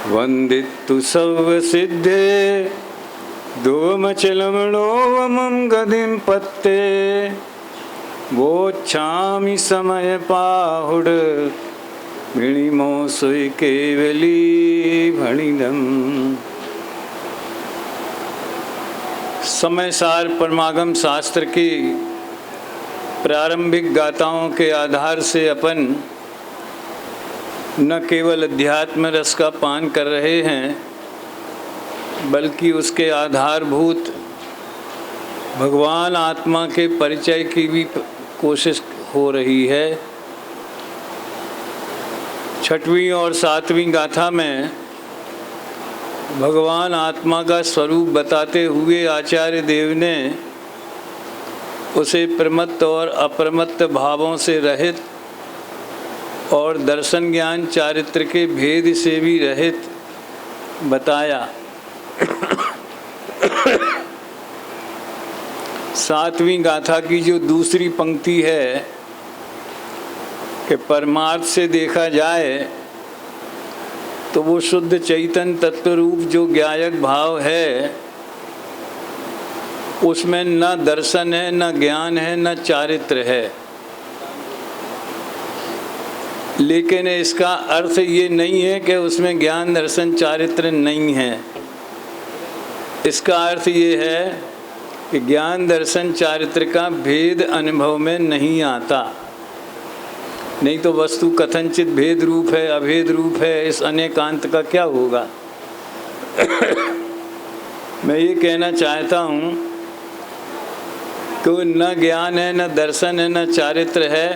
वंदितु सर्वसिद्धे धूमचलमणोवमं गदिं पत्ते वोच्छामि समय पाहुड मिणिमो सुई केवली भणिदम। समय सार परमागम शास्त्र की प्रारंभिक गाथाओं के आधार से अपन न केवल अध्यात्म रस का पान कर रहे हैं, बल्कि उसके आधारभूत भगवान आत्मा के परिचय की भी कोशिश हो रही है। छठवीं और सातवीं गाथा में भगवान आत्मा का स्वरूप बताते हुए आचार्य देव ने उसे प्रमत्त और अप्रमत्त भावों से रहित और दर्शन ज्ञान चारित्र के भेद से भी रहित बताया। सातवीं गाथा की जो दूसरी पंक्ति है कि परमार्थ से देखा जाए तो वो शुद्ध चैतन्य तत्व रूप जो ज्ञायक भाव है, उसमें न दर्शन है, न ज्ञान है, न चारित्र है। लेकिन इसका अर्थ ये नहीं है कि उसमें ज्ञान दर्शन चारित्र नहीं है। इसका अर्थ ये है कि ज्ञान दर्शन चारित्र का भेद अनुभव में नहीं आता। नहीं तो वस्तु कथनचित भेद रूप है, अभेद रूप है, इस अनेकांत का क्या होगा। मैं ये कहना चाहता हूँ कि न ज्ञान है, न दर्शन है, न चारित्र है।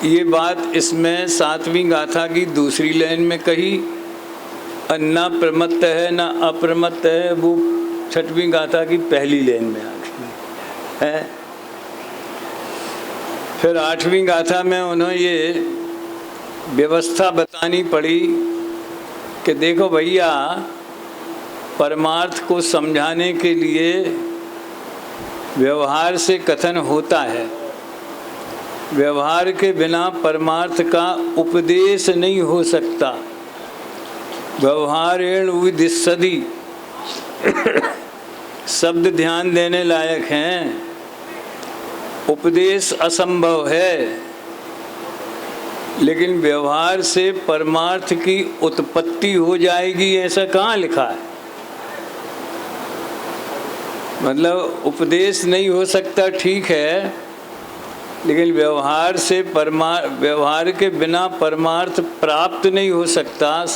ये बात इसमें सातवीं गाथा की दूसरी लाइन में कही, और न प्रमत्त है न अप्रमत्त है, वो छठवीं गाथा की पहली लाइन में आ गई है। फिर आठवीं गाथा में उन्हें ये व्यवस्था बतानी पड़ी कि देखो भैया, परमार्थ को समझाने के लिए व्यवहार से कथन होता है। व्यवहार के बिना परमार्थ का उपदेश नहीं हो सकता। व्यवहारेण विदिशति शब्द ध्यान देने लायक हैं, उपदेश असंभव है। लेकिन व्यवहार से परमार्थ की उत्पत्ति हो जाएगी, ऐसा कहाँ लिखा है। मतलब उपदेश नहीं हो सकता, ठीक है, लेकिन व्यवहार से व्यवहार के बिना परमार्थ प्राप्त नहीं हो सकता,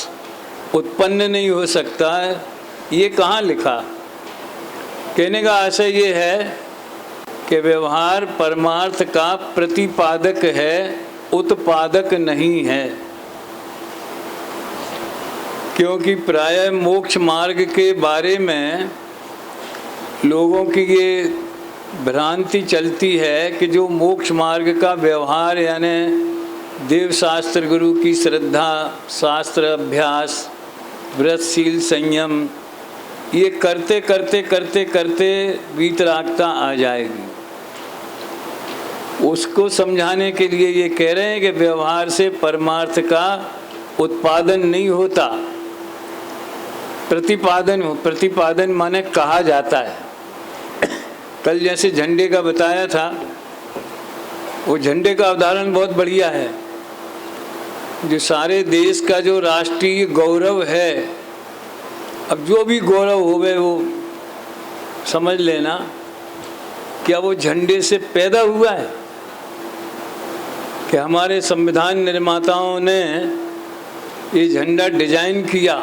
उत्पन्न नहीं हो सकता, ये कहाँ लिखा। कहने का आशय ये है कि व्यवहार परमार्थ का प्रतिपादक है, उत्पादक नहीं है। क्योंकि प्रायः मोक्ष मार्ग के बारे में लोगों की ये भ्रांति चलती है कि जो मोक्ष मार्ग का व्यवहार यानी देव शास्त्र गुरु की श्रद्धा, शास्त्र अभ्यास, व्रतशील संयम, ये करते करते करते करते वीतरागता आ जाएगी। उसको समझाने के लिए ये कह रहे हैं कि व्यवहार से परमार्थ का उत्पादन नहीं होता, प्रतिपादन माने कहा जाता है। कल जैसे झंडे का बताया था, वो झंडे का उदाहरण बहुत बढ़िया है। जो सारे देश का जो राष्ट्रीय गौरव है, अब जो भी गौरव हो गए वो समझ लेना क्या वो झंडे से पैदा हुआ है कि हमारे संविधान निर्माताओं ने ये झंडा डिजाइन किया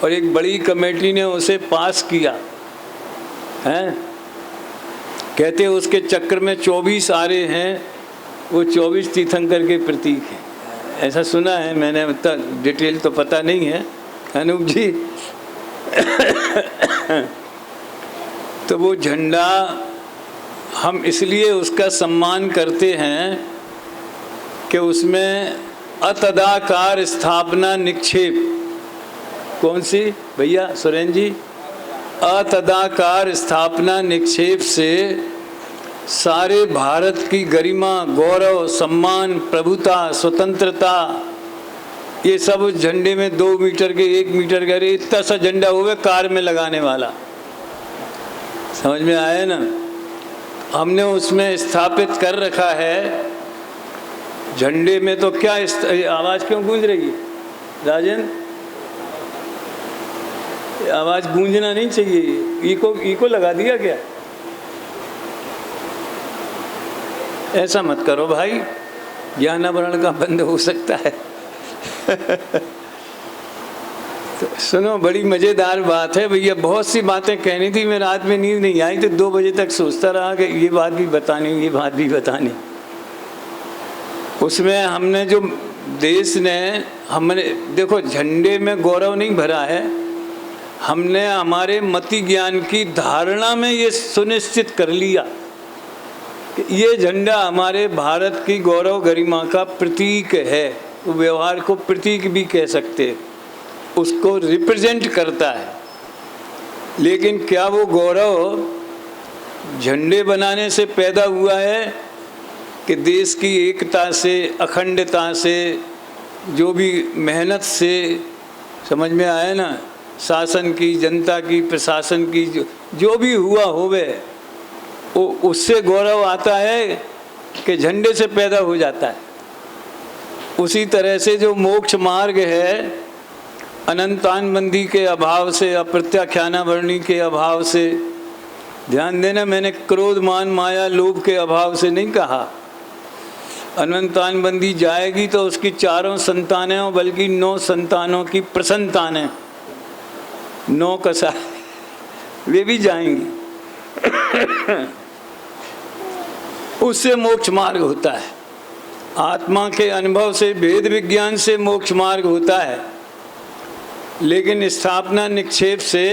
और एक बड़ी कमेटी ने उसे पास किया है। कहते उसके चक्र में 24 आरे हैं, वो 24 तीर्थंकर के प्रतीक हैं, ऐसा सुना है मैंने। उतना डिटेल तो पता नहीं है अनूप जी। तो वो झंडा हम इसलिए उसका सम्मान करते हैं कि उसमें अतदाकार स्थापना निक्षेप, कौन सी भैया सुरेन जी, अतदाकार स्थापना निक्षेप से सारे भारत की गरिमा, गौरव, सम्मान, प्रभुता, स्वतंत्रता ये सब उस झंडे में 2 मीटर के 1 मीटर के, अरे इतना सा झंडा हुआ कार में लगाने वाला, समझ में आया ना। हमने उसमें स्थापित कर रखा है झंडे में। तो क्या आवाज़ क्यों गूंज रही है राजन? आवाज़ गूंजना नहीं चाहिए। इको लगा दिया क्या? ऐसा मत करो भाई, ज्ञानावरण का बंद हो सकता है। तो सुनो, बड़ी मज़ेदार बात है भैया। बहुत सी बातें कहनी थी, मैं रात में नींद नहीं आई तो 2 बजे तक सोचता रहा कि ये बात भी बतानी, ये बात भी बतानी। उसमें हमने जो देश ने, हमने देखो झंडे में गौरव नहीं भरा है, हमने हमारे मति ज्ञान की धारणा में ये सुनिश्चित कर लिया कि ये झंडा हमारे भारत की गौरव गरिमा का प्रतीक है। तो व्यवहार को प्रतीक भी कह सकते हैं, उसको रिप्रेजेंट करता है। लेकिन क्या वो गौरव झंडे बनाने से पैदा हुआ है कि देश की एकता से, अखंडता से, जो भी मेहनत से, समझ में आया ना, शासन की, जनता की, प्रशासन की, जो भी हुआ होवे, वो उससे गौरव आता है कि झंडे से पैदा हो जाता है। उसी तरह से जो मोक्ष मार्ग है, अनंतानबंदी के अभाव से, अप्रत्याख्यानावरणी के अभाव से, ध्यान देना, मैंने क्रोध, मान, माया, लोभ के अभाव से नहीं कहा। अनंतानबंदी जाएगी तो उसकी 4 संतानें, बल्कि 9 संतानों की प्रसंतानें, 9 कसा, वे भी जाएंगी। उससे मोक्ष मार्ग होता है। आत्मा के अनुभव से, भेद विज्ञान से मोक्ष मार्ग होता है। लेकिन स्थापना निक्षेप से,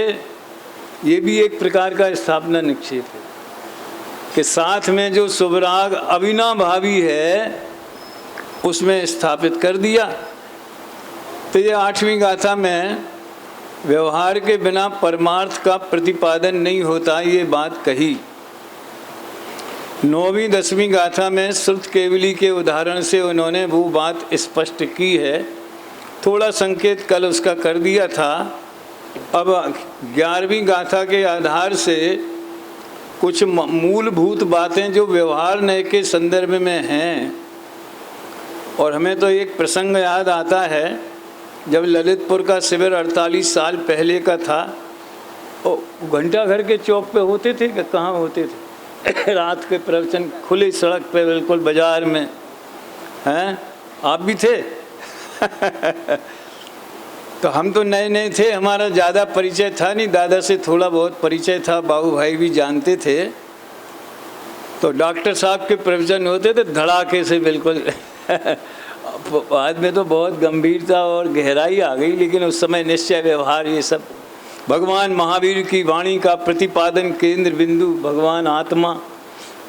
ये भी एक प्रकार का स्थापना निक्षेप है कि साथ में जो शुभराग अविनाभावी है उसमें स्थापित कर दिया। तो ये 8वीं गाथा में व्यवहार के बिना परमार्थ का प्रतिपादन नहीं होता, ये बात कही। 9वीं 10वीं गाथा में श्रुत केवली के उदाहरण से उन्होंने वो बात स्पष्ट की है। थोड़ा संकेत कल उसका कर दिया था। अब 11वीं गाथा के आधार से कुछ मूलभूत बातें जो व्यवहार नय के संदर्भ में हैं, और हमें तो एक प्रसंग याद आता है, जब ललितपुर का शिविर 48 साल पहले का था, घंटा घर के चौक पे होते थे कि कहाँ होते थे रात के प्रवचन, खुली सड़क पे, बिल्कुल बाजार में, हैं? आप भी थे? तो हम तो नए नए थे, हमारा ज़्यादा परिचय था नहीं, दादा से थोड़ा बहुत परिचय था, बाबू भाई भी जानते थे। तो डॉक्टर साहब के प्रवचन होते थे धड़ाके से, बिल्कुल बाद में तो बहुत गंभीरता और गहराई आ गई, लेकिन उस समय निश्चय, व्यवहार, ये सब भगवान महावीर की वाणी का प्रतिपादन केंद्र बिंदु भगवान आत्मा,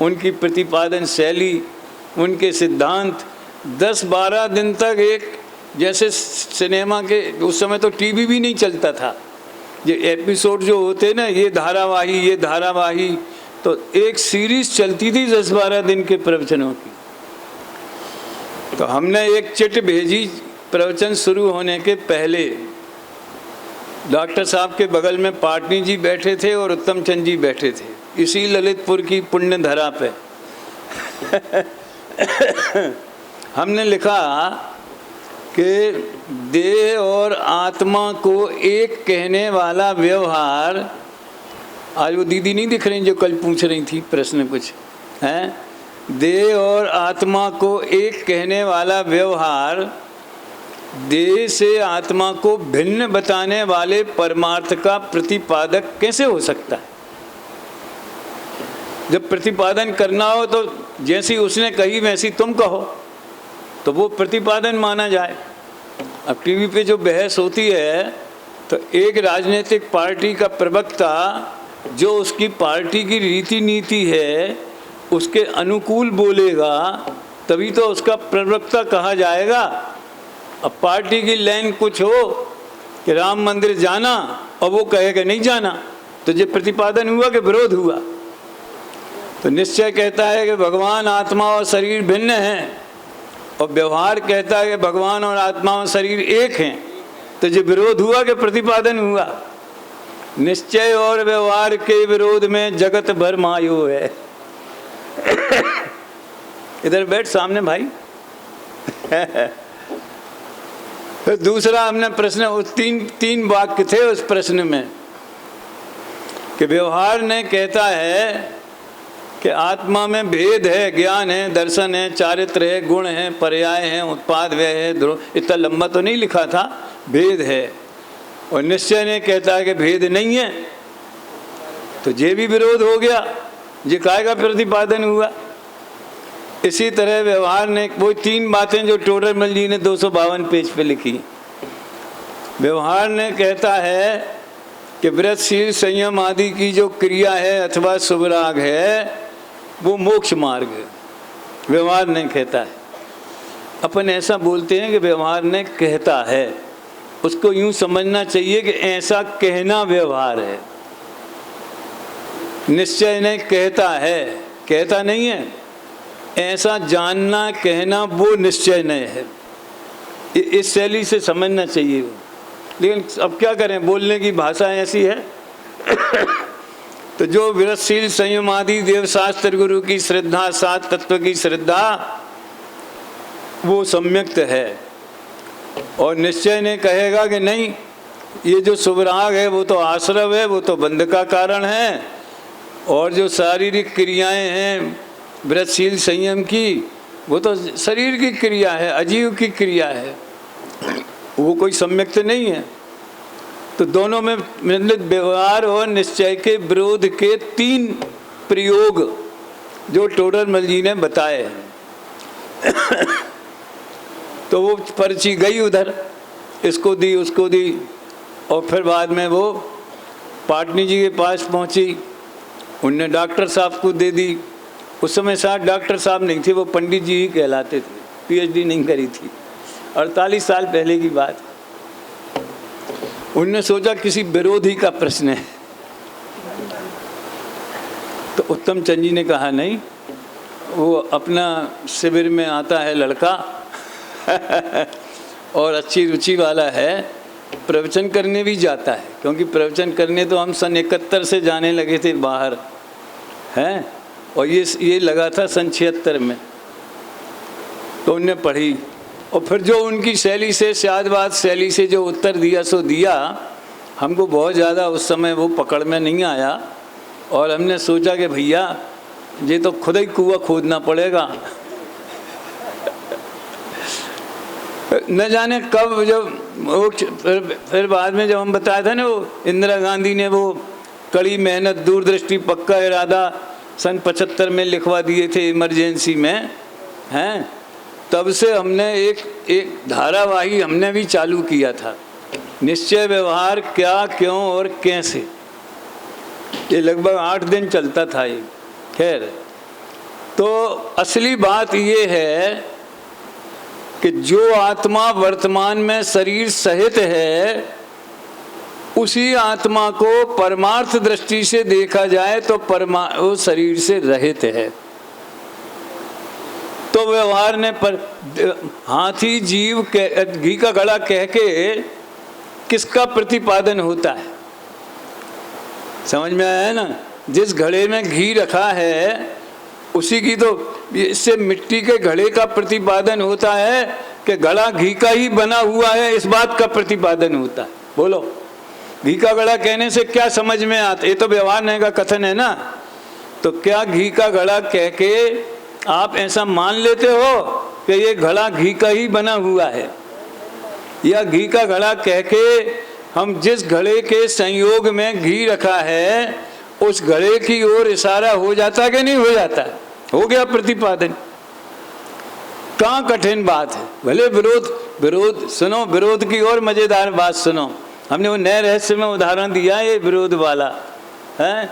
उनकी प्रतिपादन शैली, उनके सिद्धांत 10-12 दिन तक एक, जैसे सिनेमा के, उस समय तो टीवी भी नहीं चलता था, ये एपिसोड जो होते ना, ये धारावाही, तो एक सीरीज चलती थी 10-12 दिन के प्रवचनों की। तो हमने एक चिट भेजी प्रवचन शुरू होने के पहले। डॉक्टर साहब के बगल में पाटनी जी बैठे थे और उत्तम चंद जी बैठे थे, इसी ललितपुर की पुण्य धरा पे। हमने लिखा कि देह और आत्मा को एक कहने वाला व्यवहार, आज वो दीदी नहीं दिख रही जो कल पूछ रही थी प्रश्न कुछ, हैं? देह और आत्मा को एक कहने वाला व्यवहार देह से आत्मा को भिन्न बताने वाले परमार्थ का प्रतिपादक कैसे हो सकता है? जब प्रतिपादन करना हो तो जैसी उसने कही वैसी तुम कहो, तो वो प्रतिपादन माना जाए। अब टीवी पे जो बहस होती है, तो एक राजनीतिक पार्टी का प्रवक्ता जो उसकी पार्टी की रीति नीति है उसके अनुकूल बोलेगा, तभी तो उसका प्रवक्ता कहा जाएगा। अब पार्टी की लाइन कुछ हो कि राम मंदिर जाना और वो कहेगा नहीं जाना, तो ये प्रतिपादन हुआ कि विरोध हुआ? तो निश्चय कहता है कि भगवान आत्मा और शरीर भिन्न हैं, और व्यवहार कहता है कि भगवान और आत्मा और शरीर एक हैं, तो जो विरोध हुआ कि प्रतिपादन हुआ? निश्चय और व्यवहार के विरोध में जगत भर मायो है। इधर बैठ सामने भाई। तो दूसरा हमने प्रश्न, उस तीन वाक्य थे उस प्रश्न में कि व्यवहार ने कहता है कि आत्मा में भेद है, ज्ञान है, दर्शन है, चारित्र है, गुण है, पर्याय है, उत्पाद व्यय है, ध्रुव। इतना लंबा तो नहीं लिखा था, भेद है। और निश्चय ने कहता है कि भेद नहीं है, तो ये भी विरोध हो गया, ये काय का प्रतिपादन हुआ। इसी तरह व्यवहार ने वो 3 बातें जो टोडरमल जी ने 252 पेज पे लिखी। व्यवहार ने कहता है कि व्रतशील, संयम आदि की जो क्रिया है अथवा शुभराग है वो मोक्ष मार्ग है, व्यवहार ने कहता है। अपन ऐसा बोलते हैं कि व्यवहार ने कहता है, उसको यूं समझना चाहिए कि ऐसा कहना व्यवहार है। निश्चय ने कहता है, कहता नहीं है, ऐसा जानना कहना वो निश्चय नहीं है। इस शैली से समझना चाहिए वो। लेकिन अब क्या करें, बोलने की भाषा ऐसी है। तो जो व्रतशील, संयम आदि देवशास्त्र गुरु की श्रद्धा, 7 तत्व की श्रद्धा, वो सम्यक्त है। और निश्चय ने कहेगा कि नहीं, ये जो शुभराग है वो तो आश्रव है, वो तो बंध का कारण है। और जो शारीरिक क्रियाएं हैं व्रतशील संयम की, वो तो शरीर की क्रिया है, अजीव की क्रिया है, वो कोई सम्यक्त नहीं है। तो दोनों में मतलब व्यवहार और निश्चय के विरोध के 3 प्रयोग जो टोडरमल जी ने बताए हैं। तो वो पर्ची गई उधर, इसको दी उसको दी, और फिर बाद में वो पाटनी जी के पास पहुंची, उनने डॉक्टर साहब को दे दी। उस समय साथ डॉक्टर साहब नहीं थे, वो पंडित जी ही कहलाते थे, पीएचडी नहीं करी थी, 48 साल पहले की बात। उनने सोचा किसी विरोधी का प्रश्न है, तो उत्तम चंद जी ने कहा नहीं, वो अपना शिविर में आता है लड़का और अच्छी रुचि वाला है, प्रवचन करने भी जाता है, क्योंकि प्रवचन करने तो हम सन 71 से जाने लगे थे बाहर हैं, और ये लगा था सन 76 में। तो उनने पढ़ी, और फिर जो उनकी शैली से, शादवाद शैली से जो उत्तर दिया सो दिया। हमको बहुत ज़्यादा उस समय वो पकड़ में नहीं आया, और हमने सोचा कि भैया ये तो खुद ही कुआं खोदना पड़ेगा। न जाने कब, जब वो फिर बाद में जब हम बताया था ना, वो इंदिरा गांधी ने वो कड़ी मेहनत, दूरदृष्टि, पक्का इरादा सन 75 में लिखवा दिए थे इमरजेंसी में, हैं। तब से हमने एक धारावाही हमने भी चालू किया था, निश्चय व्यवहार क्या, क्यों और कैसे। ये लगभग 8 दिन चलता था ये। खैर, तो असली बात ये है कि जो आत्मा वर्तमान में शरीर सहित है, उसी आत्मा को परमार्थ दृष्टि से देखा जाए तो वो शरीर से रहित है। तो व्यवहार ने हाथी जीव घी का घड़ा कह के किसका प्रतिपादन होता है, समझ में आया है ना? जिस घड़े में घी रखा है उसी की, तो इससे मिट्टी के घड़े का प्रतिपादन होता है कि घड़ा घी का ही बना हुआ है, इस बात का प्रतिपादन होता है। बोलो, घी का घड़ा कहने से क्या समझ में आता? ये तो व्यवहार ने का कथन है ना। तो क्या घी का घड़ा कह के आप ऐसा मान लेते हो कि ये घड़ा घी का ही बना हुआ है, या घी का घड़ा कह के हम जिस घड़े के संयोग में घी रखा है उस घड़े की ओर इशारा हो जाता कि नहीं हो जाता? हो गया प्रतिपादन। कहाँ कठिन बात है? भले विरोध सुनो, विरोध की और मजेदार बात सुनो। हमने वो नए रहस्य में उदाहरण दिया, ये विरोध वाला है।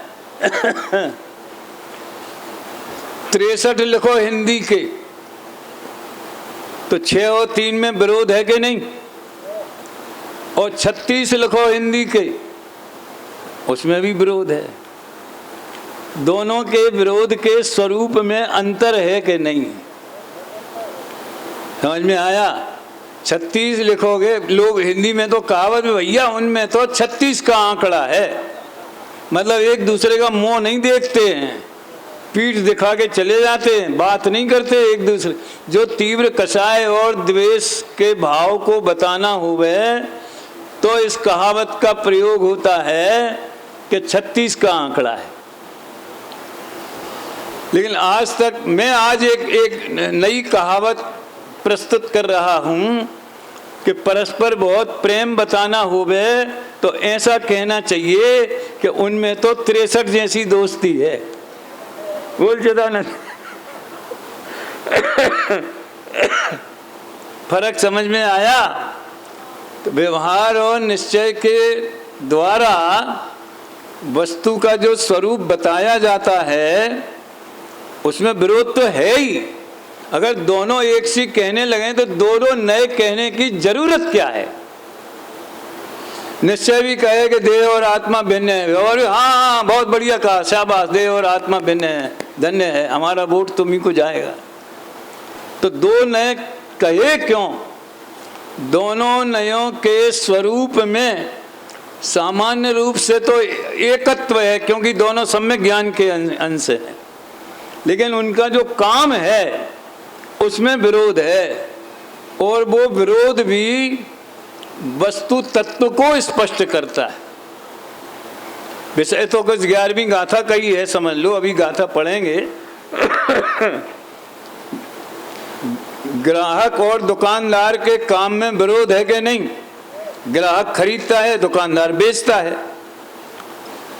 63 लिखो हिंदी के, तो 6 और 3 में विरोध है कि नहीं? और 36 लिखो हिंदी के, उसमें भी विरोध है। दोनों के विरोध के स्वरूप में अंतर है कि नहीं? समझ में आया? 36 लिखोगे, लोग हिंदी में तो कहावत में भैया उनमें तो 36 का आंकड़ा है, मतलब एक दूसरे का मुंह नहीं देखते हैं, पीठ दिखा के चले जाते हैं, बात नहीं करते एक दूसरे। जो तीव्र कषाय और द्वेष के भाव को बताना हुए तो इस कहावत का प्रयोग होता है कि 36 का आंकड़ा है। लेकिन आज तक मैं आज एक नई कहावत प्रस्तुत कर रहा हूं कि परस्पर बहुत प्रेम बताना हुए तो ऐसा कहना चाहिए कि उनमें तो 63 जैसी दोस्ती है। बोल चिदानंद। फर्क समझ में आया? तो व्यवहार और निश्चय के द्वारा वस्तु का जो स्वरूप बताया जाता है उसमें विरोध तो है ही। अगर दोनों एक सी कहने लगे तो दोनों नए कहने की जरूरत क्या है? निश्चय भी कहे कि देह और आत्मा भिन्न है, और हाँ बहुत बढ़िया कहा, शाबाश, देह और आत्मा भिन्न है, धन्य है, हमारा वोट तुम्ही को जाएगा। तो दो नए कहे क्यों? दोनों नयों के स्वरूप में सामान्य रूप से तो एकत्व है, क्योंकि दोनों सम्यक ज्ञान के अंश हैं, लेकिन उनका जो काम है उसमें विरोध है, और वो विरोध भी वस्तु तत्व को स्पष्ट करता है। विषय तो कुछ 11वीं गाथा का ही है, समझ लो, अभी गाथा पढ़ेंगे। ग्राहक और दुकानदार के काम में विरोध है कि नहीं? ग्राहक खरीदता है, दुकानदार बेचता है,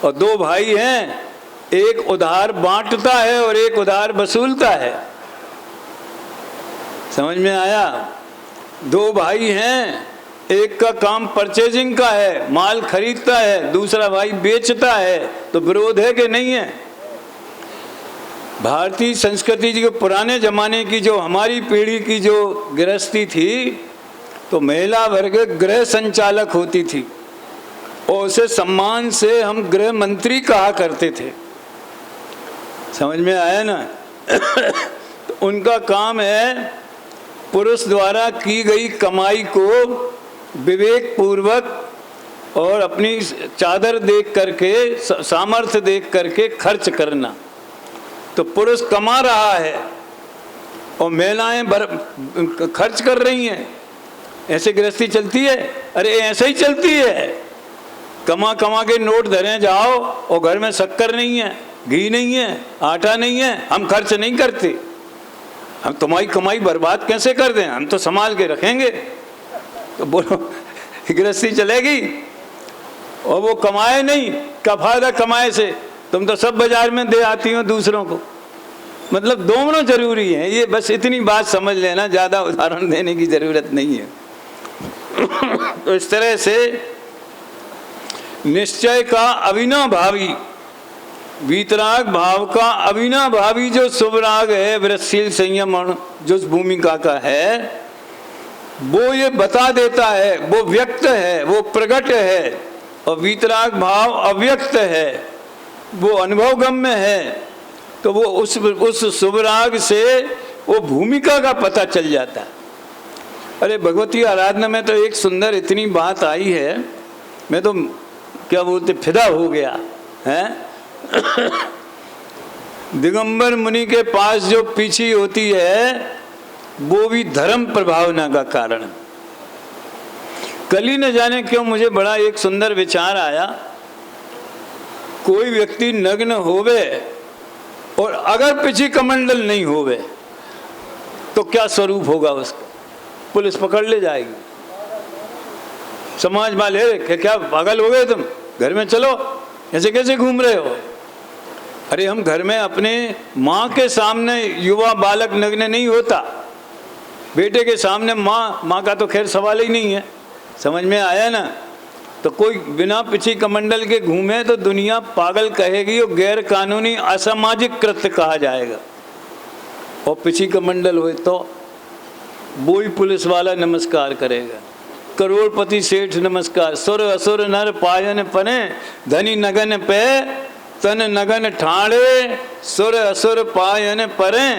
और दो भाई हैं, एक उधार बांटता है और एक उधार वसूलता है। समझ में आया? दो भाई हैं, एक का काम परचेजिंग का है, माल खरीदता है, दूसरा भाई बेचता है, तो विरोध है कि नहीं है? भारतीय संस्कृति के पुराने जमाने की, जो हमारी पीढ़ी की जो गृहस्थी थी, तो महिला वर्ग गृह संचालक होती थी और उसे सम्मान से हम गृह मंत्री कहा करते थे। समझ में आया ना? तो उनका काम है पुरुष द्वारा की गई कमाई को विवेक पूर्वक और अपनी चादर देख करके, सामर्थ्य देख करके खर्च करना। तो पुरुष कमा रहा है और महिलाएं खर्च कर रही हैं। ऐसे गृहस्थी चलती है? अरे ऐसे ही चलती है। कमा कमा के नोट धरे जाओ और घर में शक्कर नहीं है, घी नहीं है, आटा नहीं है, हम खर्च नहीं करते। हम तुम्हारी कमाई बर्बाद कैसे कर दें, हम तो संभाल के रखेंगे। तो बोलो गृहस्थी चलेगी? और वो कमाए नहीं, क्या फायदा कमाए से? तुम तो सब बाजार में दे आती हो दूसरों को। मतलब दोनों जरूरी है, ये बस इतनी बात समझ लेना, ज़्यादा उदाहरण देने की जरूरत नहीं है। तो इस तरह से निश्चय का अविनाभावी, वीतराग भाव का अविनाभावी जो शुभ राग है, वृत्तशील संयम जो भूमिका का है, वो ये बता देता है, वो व्यक्त है, वो प्रकट है। और वीतराग भाव अव्यक्त है, वो अनुभवगम्य है। तो वो उस शुभ राग से वो भूमिका का पता चल जाता है। अरे भगवती आराधना में तो एक सुंदर इतनी बात आई है, मैं तो क्या बोलते फिदा हो गया है। दिगंबर मुनि के पास जो पीछी होती है वो भी धर्म प्रभावना का कारण। कल ही न जाने क्यों मुझे बड़ा एक सुंदर विचार आया। कोई व्यक्ति नग्न होवे और अगर पीछी कमंडल नहीं होवे तो क्या स्वरूप होगा उसका? पुलिस पकड़ ले जाएगी। समाज वाले क्या पागल हो गए तुम, घर में चलो, ऐसे कैसे घूम रहे हो? अरे हम घर में अपने माँ के सामने युवा बालक नग्न नहीं होता, बेटे के सामने माँ का तो खैर सवाल ही नहीं है। समझ में आया ना? तो कोई बिना पिछी कमंडल के घूमे तो दुनिया पागल कहेगी और गैर कानूनी असामाजिक कृत्य कहा जाएगा। और पिछी कमंडल हो तो वो ही पुलिस वाला नमस्कार करेगा, करोड़पति सेठ नमस्कार, सुर असुर नर पायन पने, धनी नगन पे तन नगन ठाणे, सुर असुर पायन परे।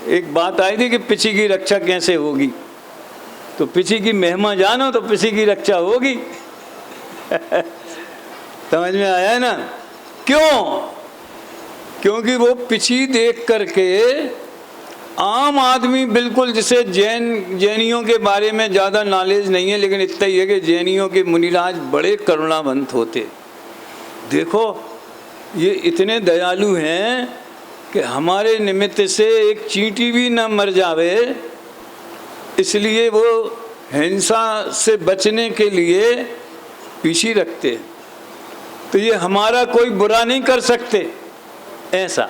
एक बात आई थी कि पिछी की रक्षा कैसे होगी, तो पिछी की महिमा जानो तो पिछी की रक्षा होगी। समझ में आया है ना? क्यों? क्योंकि वो पिछी देख करके आम आदमी बिल्कुल, जिसे जैनियों के बारे में ज़्यादा नॉलेज नहीं है, लेकिन इतना ही है कि जैनियों के मुनिराज बड़े करुणावंत होते। देखो ये इतने दयालु हैं कि हमारे निमित्त से एक चींटी भी न मर जावे, इसलिए वो हिंसा से बचने के लिए पीछे रखते। तो ये हमारा कोई बुरा नहीं कर सकते, ऐसा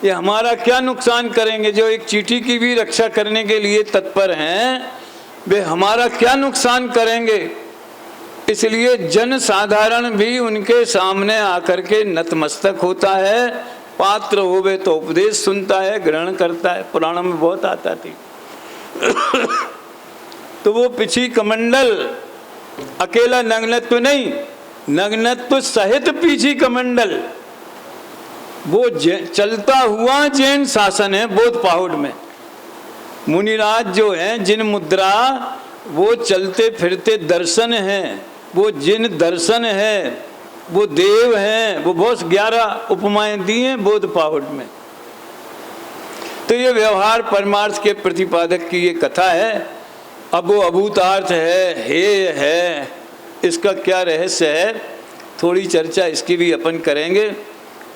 ये हमारा क्या नुकसान करेंगे? जो एक चींटी की भी रक्षा करने के लिए तत्पर हैं, वे हमारा क्या नुकसान करेंगे? इसलिए जन साधारण भी उनके सामने आकर के नतमस्तक होता है, पात्र होवे तो उपदेश सुनता है, ग्रहण करता है। पुराणों में बहुत आता थी। तो वो पिछी कमंडल अकेला नग्नत्व नहीं, नग्नत्व सहित पीछी कमंडल, वो चलता हुआ जैन शासन है बोध पहाड़ में। मुनिराज जो हैं जिन मुद्रा, वो चलते फिरते दर्शन हैं, वो जिन दर्शन है, वो देव हैं। वो बहुत 11 उपमाएं दी हैं बोध पहाड़ में। तो ये व्यवहार परमार्थ के प्रतिपादक की ये कथा है। अब वो अभूतार्थ है, हेय है, इसका क्या रहस्य है, थोड़ी चर्चा इसकी भी अपन करेंगे।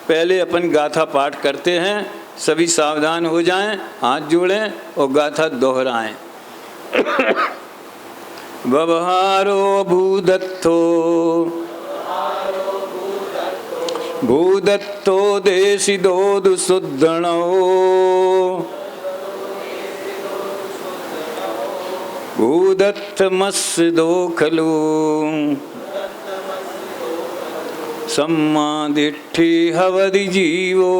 पहले अपन गाथा पाठ करते हैं, सभी सावधान हो जाएं, हाथ जोड़ें और गाथा दोहराएं। व्यवहारो भूदत्तो भूदत्तो देशिदोदु सुद्धणो भूदत्तमस्सिदो खलु सम्मादिट्ठी हवदि जीवो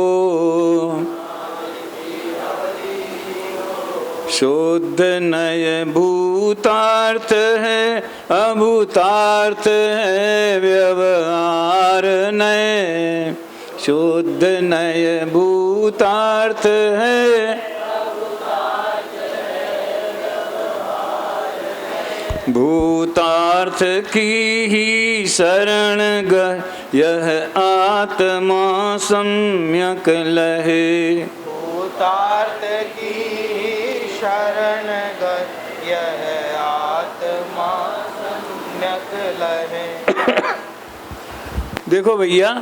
शुद्ध नय भूतार्थ है, अभूतार्थ है व्यवहार नय। शुद्ध नय भूतार्थ है, भूतार्थ की ही शरण गह, यह आत्मा सम्यक लहे। भूतार्थ की ही शरण गह, यह आत्मा सम्यक लहे। देखो भैया,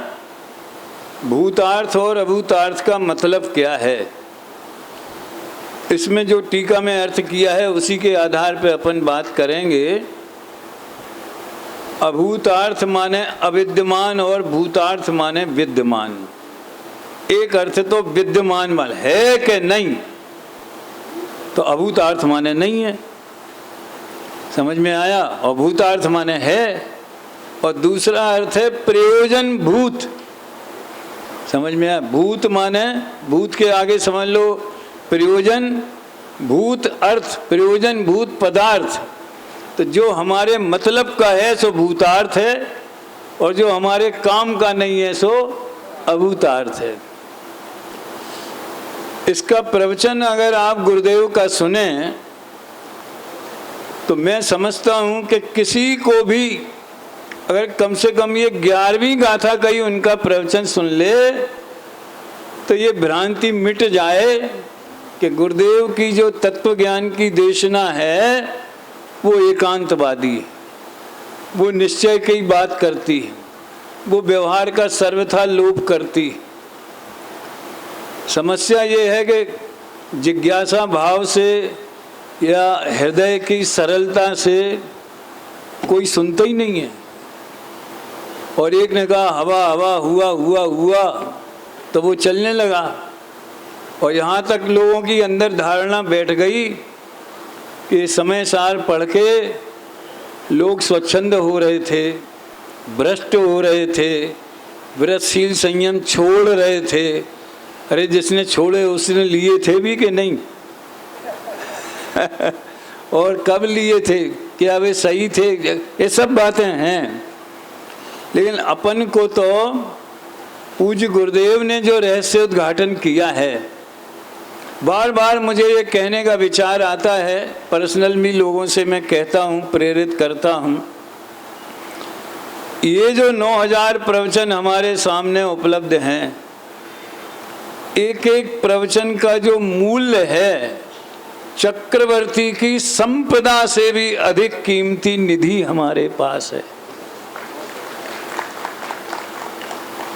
भूतार्थ और अभूतार्थ का मतलब क्या है, इसमें जो टीका में अर्थ किया है उसी के आधार पर अपन बात करेंगे। अभूतार्थ माने अविद्यमान और भूतार्थ माने विद्यमान। एक अर्थ तो विद्यमान माने है कि नहीं, तो अभूतार्थ माने नहीं है। समझ में आया? और भूतार्थ माने है, और दूसरा अर्थ है प्रयोजन भूत। समझ में आया? भूत माने भूत के आगे समझ लो प्रयोजन भूत अर्थ, प्रयोजन भूत पदार्थ। तो जो हमारे मतलब का है सो भूतार्थ है, और जो हमारे काम का नहीं है सो अभूतार्थ है। इसका प्रवचन अगर आप गुरुदेव का सुने तो मैं समझता हूं कि किसी को भी अगर कम से कम ये 11वीं गाथा का ही उनका प्रवचन सुन ले तो ये भ्रांति मिट जाए कि गुरुदेव की जो तत्व ज्ञान की देशना है वो एकांतवादी है, वो निश्चय की बात करती है, वो व्यवहार का सर्वथा लोप करती है। समस्या ये है कि जिज्ञासा भाव से या हृदय की सरलता से कोई सुनता ही नहीं है। और एक ने कहा हवा हवा हुआ हुआ हुआ, तो वो चलने लगा। और यहाँ तक लोगों की अंदर धारणा बैठ गई कि समय सार पढ़ के लोग स्वच्छंद हो रहे थे, भ्रष्ट हो रहे थे, व्रतशील संयम छोड़ रहे थे। अरे जिसने छोड़े उसने लिए थे भी कि नहीं? और कब लिए थे, क्या वे सही थे? ये सब बातें हैं। लेकिन अपन को तो पूज्य गुरुदेव ने जो रहस्य उद्घाटन किया है बार बार मुझे ये कहने का विचार आता है, पर्सनल भी लोगों से मैं कहता हूँ, प्रेरित करता हूँ, ये जो 9000 प्रवचन हमारे सामने उपलब्ध हैं, एक एक प्रवचन का जो मूल्य है चक्रवर्ती की संपदा से भी अधिक कीमती निधि हमारे पास है।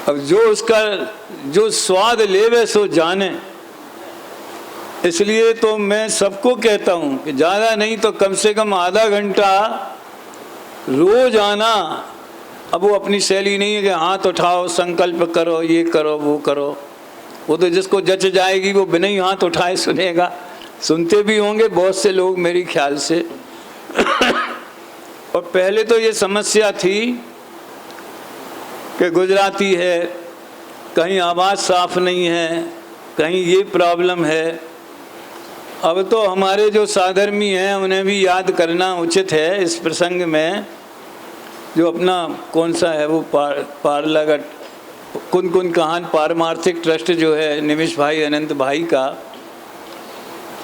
अब जो उसका जो स्वाद लेवे सो जाने, इसलिए तो मैं सबको कहता हूँ कि ज़्यादा नहीं तो कम से कम आधा घंटा रोज आना। अब वो अपनी शैली नहीं है कि हाथ उठाओ, संकल्प करो, ये करो, वो करो। वो तो जिसको जच जाएगी वो बिना ही हाथ उठाए सुनेगा। सुनते भी होंगे बहुत से लोग मेरी ख्याल से। और पहले तो ये समस्या थी कि गुजराती है, कहीं आवाज़ साफ नहीं है, कहीं ये प्रॉब्लम है। अब तो हमारे जो साधर्मी हैं उन्हें भी याद करना उचित है इस प्रसंग में। जो अपना कौन सा है वो पारलागट कुन कहान पारमार्थिक ट्रस्ट जो है निमिष भाई अनंत भाई का,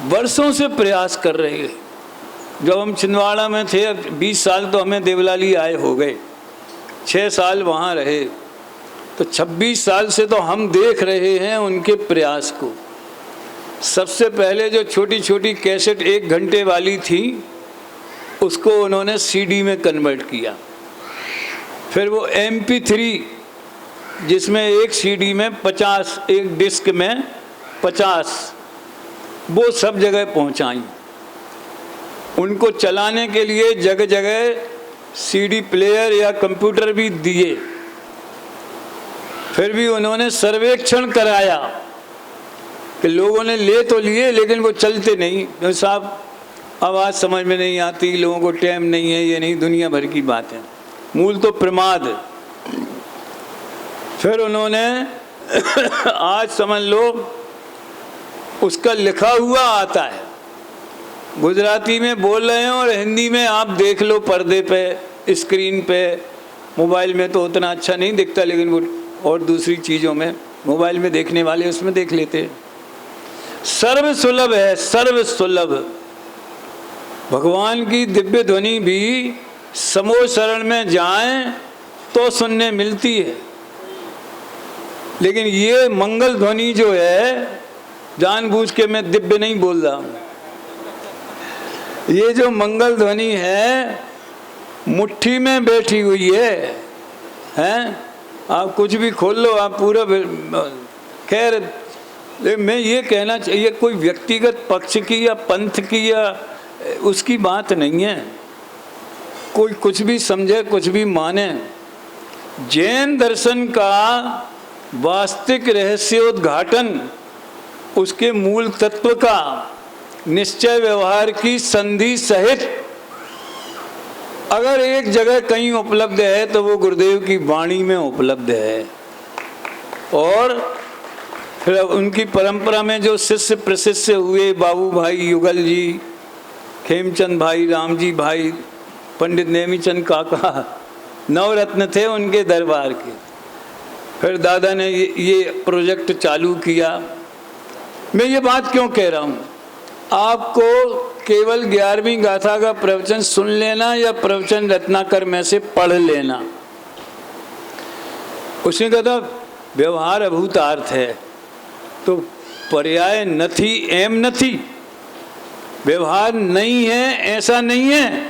वर्षों से प्रयास कर रहे हैं। जब हम छिंदवाड़ा में थे, अब 20 साल तो हमें देवलाली आए हो गए, 6 साल वहाँ रहे, तो 26 साल से तो हम देख रहे हैं उनके प्रयास को। सबसे पहले जो छोटी छोटी कैसेट 1 घंटे वाली थी उसको उन्होंने CD में कन्वर्ट किया। फिर वो MP3 जिसमें एक CD में 50, एक डिस्क में 50, वो सब जगह पहुंचाई। उनको चलाने के लिए जगह जगह CD प्लेयर या कंप्यूटर भी दिए। फिर भी उन्होंने सर्वेक्षण कराया कि लोगों ने ले तो लिए लेकिन वो चलते नहीं। साहब आवाज़ समझ में नहीं आती, लोगों को टाइम नहीं है, ये नहीं, दुनिया भर की बात है, मूल तो प्रमाद। फिर उन्होंने आज समझ लो उसका लिखा हुआ आता है, गुजराती में बोल रहे हैं और हिंदी में आप देख लो पर्दे पे, स्क्रीन पे। मोबाइल में तो उतना अच्छा नहीं दिखता, लेकिन वो और दूसरी चीज़ों में मोबाइल में देखने वाले उसमें देख लेते हैं। सर्व सुलभ है, सर्व सुलभ। भगवान की दिव्य ध्वनि भी समूह शरण में जाएं तो सुनने मिलती है, लेकिन ये मंगल ध्वनि जो है, जानबूझ के मैं दिव्य नहीं बोल रहा हूँ, ये जो मंगल ध्वनि है मुट्ठी में बैठी हुई है, हैं? आप कुछ भी खोल लो, आप पूरा। खैर मैं ये कहना चाहिए, कोई व्यक्तिगत पक्ष की या पंथ की या उसकी बात नहीं है। कोई कुछ भी समझे, कुछ भी माने। जैन दर्शन का वास्तविक रहस्योद्घाटन, उसके मूल तत्व का निश्चय व्यवहार की संधि सहित अगर एक जगह कहीं उपलब्ध है तो वो गुरुदेव की वाणी में उपलब्ध है। और फिर उनकी परंपरा में जो शिष्य प्रशिष्य हुए, बाबू भाई युगल जी, खेमचंद भाई, राम जी भाई, पंडित नेमीचंद काका, नवरत्न थे उनके दरबार के। फिर दादा ने ये प्रोजेक्ट चालू किया। मैं ये बात क्यों कह रहा हूँ, आपको केवल 11वीं गाथा का प्रवचन सुन लेना या प्रवचन रत्नाकर में से पढ़ लेना। उसने कहा था व्यवहार अभूतार्थ है, तो पर्याय नथी एम नथी, व्यवहार नहीं है ऐसा नहीं है,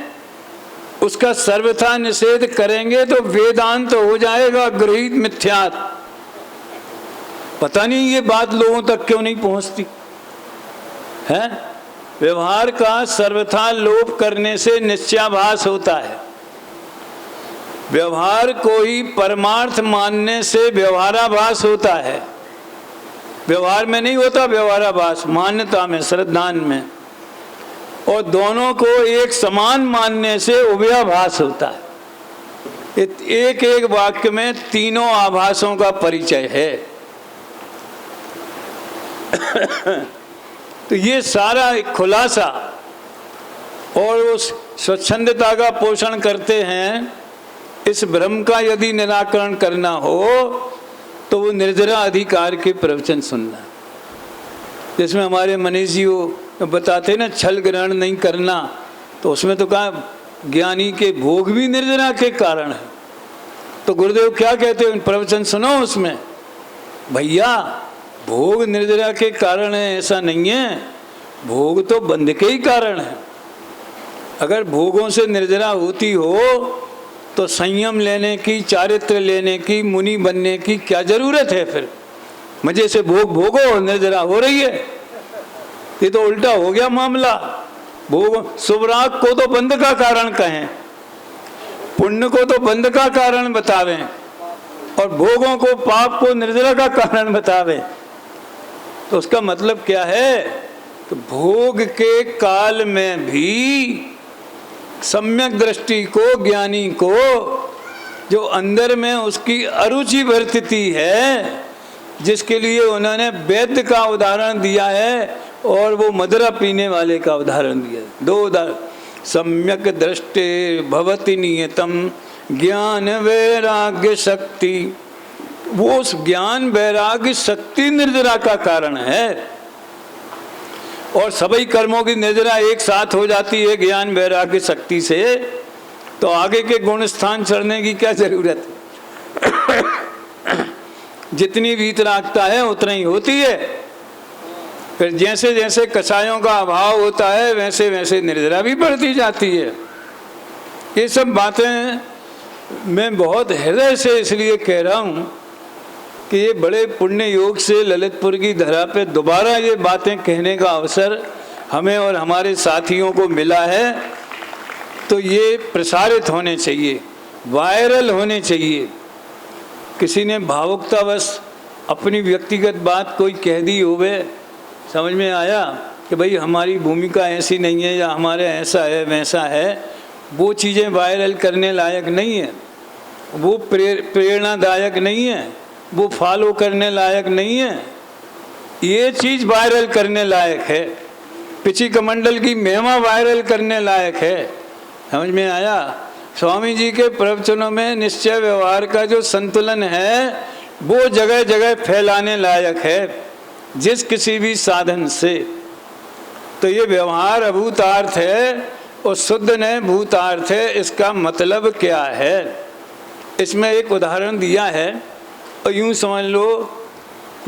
उसका सर्वथा निषेध करेंगे तो वेदांत हो जाएगा गृहीत मिथ्यात्। पता नहीं ये बात लोगों तक क्यों नहीं पहुंचती है। व्यवहार का सर्वथा लोप करने से निश्चयाभास होता है। व्यवहार को ही परमार्थ मानने से व्यवहाराभास होता है। व्यवहार में नहीं होता व्यवहाराभास, मान्यता में, श्रद्धान में। और दोनों को एक समान मानने से उभयाभास होता है। एक एक वाक्य में तीनों आभासों का परिचय है। तो ये सारा खुलासा और उस स्वच्छंदता का पोषण करते हैं। इस भ्रम का यदि निराकरण करना हो तो वो निर्जरा अधिकार के प्रवचन सुनना। जिसमें हमारे मनीष जी वो बताते ना छल ग्रहण नहीं करना, तो उसमें तो कहा ज्ञानी के भोग भी निर्जरा के कारण है। तो गुरुदेव क्या कहते हैं, प्रवचन सुनो उसमें, भैया भोग निर्जरा के कारण है ऐसा नहीं है, भोग तो बंध के ही कारण है। अगर भोगों से निर्जरा होती हो तो संयम लेने की, चारित्र लेने की, मुनि बनने की क्या जरूरत है? फिर मजे से भोग भोगो, निर्जरा हो रही है। ये तो उल्टा हो गया मामला। भोग शुभराग को तो बंध का कारण कहें, पुण्य को तो बंध का कारण बतावें, और भोगों को, पाप को निर्जरा का कारण बतावें। तो उसका मतलब क्या है कि भोग के काल में भी सम्यक दृष्टि को, ज्ञानी को, जो अंदर में उसकी अरुचि वर्तती है, जिसके लिए उन्होंने वैद्य का उदाहरण दिया है और वो मदिरा पीने वाले का उदाहरण दिया है। दो उदाहरण, सम्यक दृष्टि भवति नियतम ज्ञान वैराग्य शक्ति। वो उस ज्ञान वैराग्य शक्ति निर्जरा का कारण है, और सभी कर्मों की निर्जरा एक साथ हो जाती है ज्ञान वैराग्य शक्ति से, तो आगे के गुण स्थान चढ़ने की क्या जरूरत है? जितनी वीतरागता है उतना ही होती है। फिर जैसे जैसे कषायों का अभाव होता है वैसे वैसे निर्जरा भी बढ़ती जाती है। ये सब बातें मैं बहुत हृदय से इसलिए कह रहा हूँ कि ये बड़े पुण्य योग से ललितपुर की धरा पे दोबारा ये बातें कहने का अवसर हमें और हमारे साथियों को मिला है, तो ये प्रसारित होने चाहिए, वायरल होने चाहिए। किसी ने भावुकतावश अपनी व्यक्तिगत बात कोई कह दी होवे, समझ में आया कि भाई हमारी भूमिका ऐसी नहीं है या हमारे ऐसा है वैसा है, वो चीज़ें वायरल करने लायक नहीं है, वो प्रेरणादायक नहीं है, वो फॉलो करने लायक नहीं है। ये चीज़ वायरल करने लायक है, पिछी कमंडल की महिमा वायरल करने लायक है। समझ में आया? स्वामी जी के प्रवचनों में निश्चय व्यवहार का जो संतुलन है वो जगह जगह फैलाने लायक है, जिस किसी भी साधन से। तो ये व्यवहार अभूतार्थ है और शुद्ध न भूतार्थ है। इसका मतलब क्या है? इसमें एक उदाहरण दिया है, और यूँ समझ लो,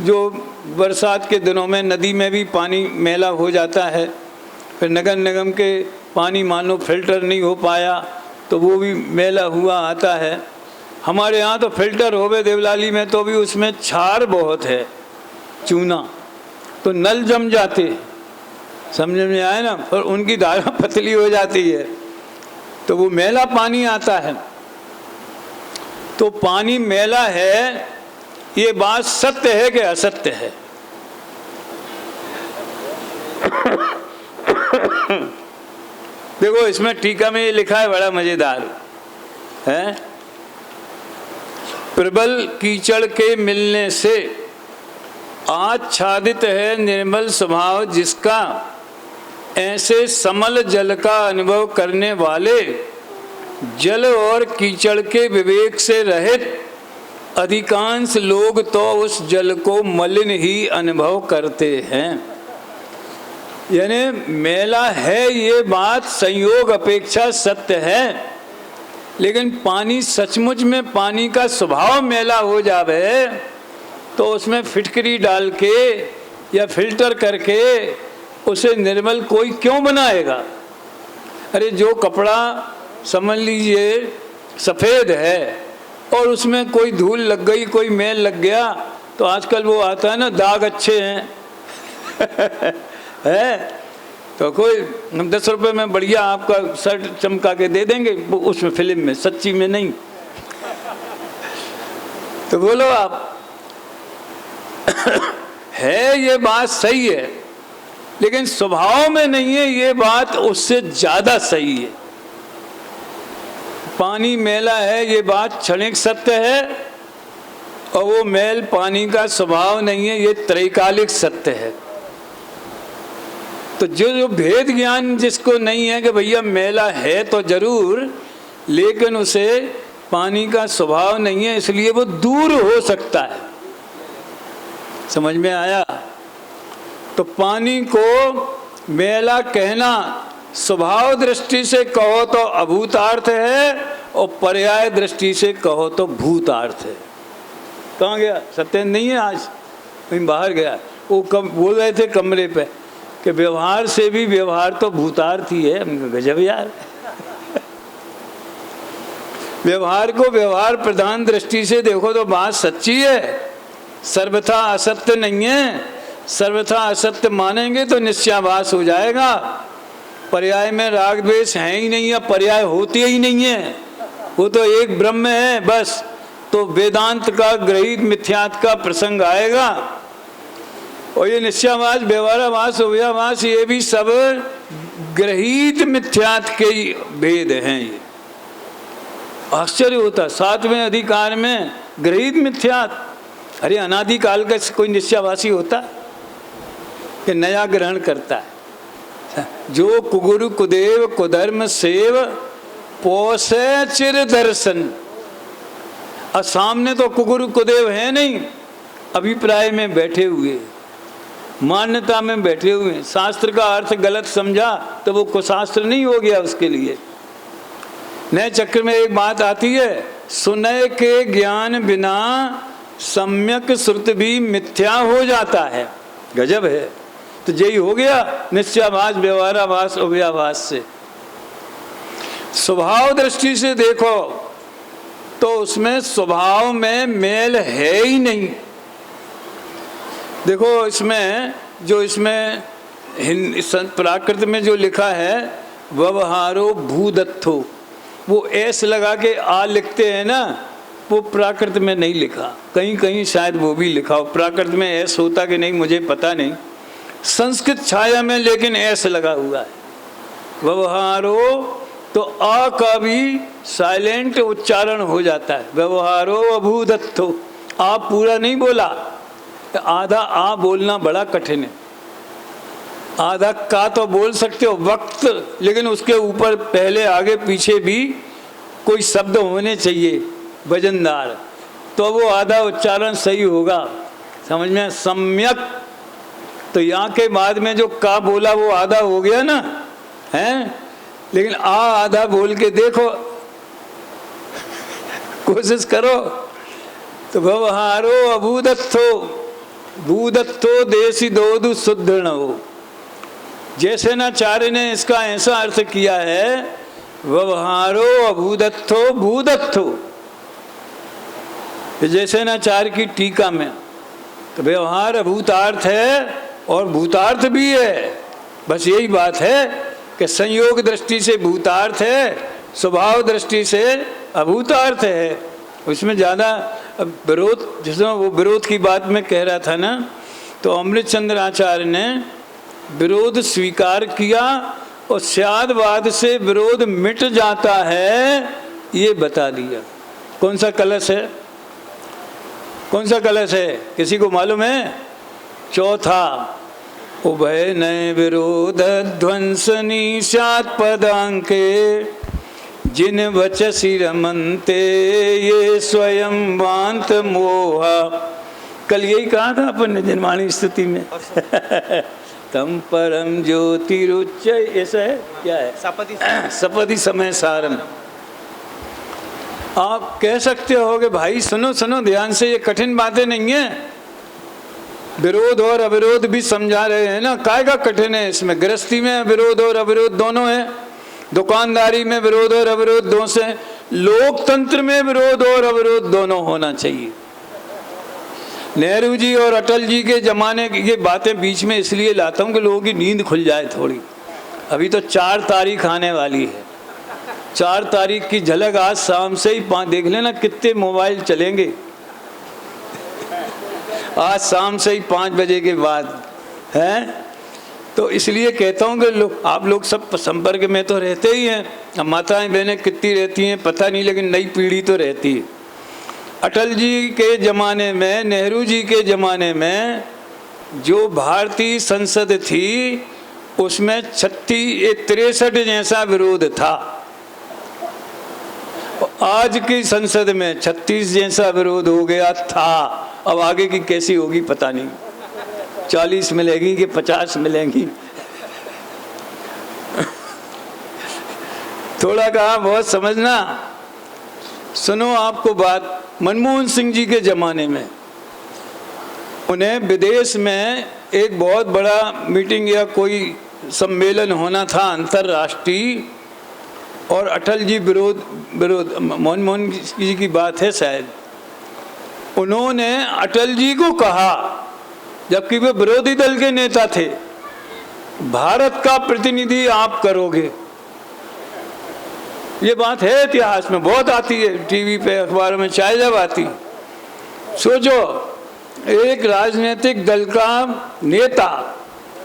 जो बरसात के दिनों में नदी में भी पानी मैला हो जाता है, फिर नगर निगम के पानी मानो फिल्टर नहीं हो पाया तो वो भी मैला हुआ आता है। हमारे यहाँ तो फिल्टर होवे देवलाली में, तो भी उसमें क्षार बहुत है, चूना, तो नल जम जाते, समझ में आए ना, और उनकी धारा पतली हो जाती है, तो वो मैला पानी आता है। तो पानी मैला है, ये बात सत्य है कि असत्य है? देखो इसमें टीका में ये लिखा है, बड़ा मजेदार है। प्रबल कीचड़ के मिलने से आच्छादित है निर्मल स्वभाव जिसका, ऐसे समल जल का अनुभव करने वाले जल और कीचड़ के विवेक से रहित अधिकांश लोग तो उस जल को मलिन ही अनुभव करते हैं। यानी मैला है ये बात संयोग अपेक्षा सत्य है, लेकिन पानी सचमुच में पानी का स्वभाव मैला हो जावे तो उसमें फिटकरी डाल के या फिल्टर करके उसे निर्मल कोई क्यों बनाएगा? अरे जो कपड़ा समझ लीजिए सफ़ेद है और उसमें कोई धूल लग गई, कोई मैल लग गया, तो आजकल वो आता है ना, दाग अच्छे हैं है, तो कोई 10 रुपए में बढ़िया आपका शर्ट चमका के दे देंगे, वो उसमें फिल्म में, सच्ची में नहीं। तो बोलो आप है ये बात सही है, लेकिन स्वभाव में नहीं है, ये बात उससे ज्यादा सही है। पानी मैला है ये बात क्षणिक सत्य है, और वो मैल पानी का स्वभाव नहीं है, ये त्रैकालिक सत्य है। तो जो भेद ज्ञान जिसको नहीं है कि भैया मैला है तो जरूर, लेकिन उसे पानी का स्वभाव नहीं है, इसलिए वो दूर हो सकता है। समझ में आया? तो पानी को मैला कहना स्वभाव दृष्टि से कहो तो अभूतार्थ है और पर्याय दृष्टि से कहो तो भूतार्थ है। कहाँ गया सत्येंद्र? नहीं है आज, कहीं बाहर गया। वो कब बोल रहे थे कमरे पे कि व्यवहार से भी व्यवहार तो भूतार्थ ही है। गजब यार। व्यवहार को व्यवहार प्रधान दृष्टि से देखो तो बात सच्ची है, सर्वथा असत्य नहीं है। सर्वथा असत्य मानेंगे तो निश्चयाभास हो जाएगा। पर्याय में राग द्वेष है ही नहीं, या पर्याय होते ही नहीं है, वो तो एक ब्रह्म है बस। तो वेदांत का ग्रहित मिथ्यात्व का प्रसंग आएगा। और ये निश्चयाभास, व्यवहाराभास, अव्ययाभास, ये भी सब ग्रहित मिथ्यात्व के ही भेद हैं। ये आश्चर्य होता, 7वें अधिकार में ग्रहित मिथ्यात्व। अरे अनादिकाल का कोई निश्चयाभासी होता कि नया ग्रहण करता है? जो कुगुरु कुदेव कुधर्म सेव पोसे चिर दर्शन। और सामने तो कुगुरु कुदेव है नहीं, अभिप्राय में बैठे हुए, मान्यता में बैठे हुए। शास्त्र का अर्थ गलत समझा तो वो कुशास्त्र नहीं हो गया उसके लिए। नए चक्र में एक बात आती है, सुनय के ज्ञान बिना सम्यक श्रुति भी मिथ्या हो जाता है। गजब है। तो यही हो गया निश्चयाभास, व्यवहाराभास, अव्ययाभास से। स्वभाव दृष्टि से देखो तो उसमें स्वभाव में मेल है ही नहीं। देखो इसमें जो प्राकृत में जो लिखा है व्यवहारो भूदत्थो, वो एस लगा के आ लिखते हैं ना, वो प्राकृत में नहीं लिखा। कहीं कहीं शायद वो भी लिखा हो। प्राकृत में एस होता कि नहीं मुझे पता नहीं। संस्कृत छाया में लेकिन एस लगा हुआ है। व्यवहारो तो आ का भी साइलेंट उच्चारण हो जाता है। व्यवहारो अभूदत्थो, आ पूरा नहीं बोला, आधा आ बोलना बड़ा कठिन है। आधा का तो बोल सकते हो वक्त, लेकिन उसके ऊपर पहले आगे पीछे भी कोई शब्द होने चाहिए वजनदार, तो वो आधा उच्चारण सही होगा। समझ में? सम्यक, तो यहाँ के बाद में जो का बोला वो आधा हो गया ना, हैं? लेकिन आ आधा बोल के देखो, कोशिश करो। तो व्यवहारो अभूदत्थो, भूदत्थो देसी दोदु सुदृढ़ हो। जैसे नाचार्य ने इसका ऐसा अर्थ किया है, व्यवहारो अभूदत्थो भूदत्थो। जैसे नाचार्य की टीका में तो व्यवहार अभूतार्थ है और भूतार्थ भी है। बस यही बात है कि संयोग दृष्टि से भूतार्थ है, स्वभाव दृष्टि से अभूतार्थ है। उसमें ज़्यादा विरोध, जिसमें वो विरोध की बात में कह रहा था ना, तो अमृतचंद्र आचार्य ने विरोध स्वीकार किया और स्यादवाद से विरोध मिट जाता है, ये बता दिया। कौन सा कलश है? कौन सा कलश है? किसी को मालूम है? चौथा, उभय नए विरोध ध्वंसनी स्यात् पदांके, जिन वचसी रमनते ये स्वयं वांत मोहा। कल यही कहा था अपन ने निर्माणी स्थिति में। तम परम ज्योतिरुच्च, ऐसा है क्या है? सपदि समय सारम। आप कह सकते हो कि भाई सुनो सुनो ध्यान से, ये कठिन बातें नहीं है। विरोध और अविरोध भी समझा रहे हैं ना, काय का कठिन है इसमें? गृहस्थी में विरोध और अविरोध दोनों है, दुकानदारी में विरोध और अविरोध दोनों से, लोकतंत्र में विरोध और अविरोध दोनों होना चाहिए। नेहरू जी और अटल जी के जमाने की ये बातें बीच में इसलिए लाता हूँ कि लोगों की नींद खुल जाए थोड़ी। अभी तो 4 तारीख आने वाली है। 4 तारीख की झलक आज शाम से ही देख लेना कितने मोबाइल चलेंगे। आज शाम से ही 5 बजे के बाद हैं। तो इसलिए कहता हूँ कि आप लोग सब संपर्क में तो रहते ही हैं। अब माताएं बहनें कितनी रहती हैं पता नहीं, लेकिन नई पीढ़ी तो रहती है। अटल जी के ज़माने में, नेहरू जी के ज़माने में जो भारतीय संसद थी उसमें 63 जैसा विरोध था। आज की संसद में 36 जैसा विरोध हो गया था। अब आगे की कैसी होगी पता नहीं। 40 मिलेगी कि 50 मिलेंगी। थोड़ा कहा बहुत समझना। सुनो आपको बात, मनमोहन सिंह जी के ज़माने में उन्हें विदेश में एक बहुत बड़ा मीटिंग या कोई सम्मेलन होना था अंतर्राष्ट्रीय, और अटल जी विरोध मनमोहन जी की बात है शायद, उन्होंने अटल जी को कहा, जबकि वे विरोधी दल के नेता थे, भारत का प्रतिनिधि आप करोगे। ये बात है इतिहास में बहुत आती है, टीवी पे अखबारों में चाहे जब आती। सोचो, एक राजनीतिक दल का नेता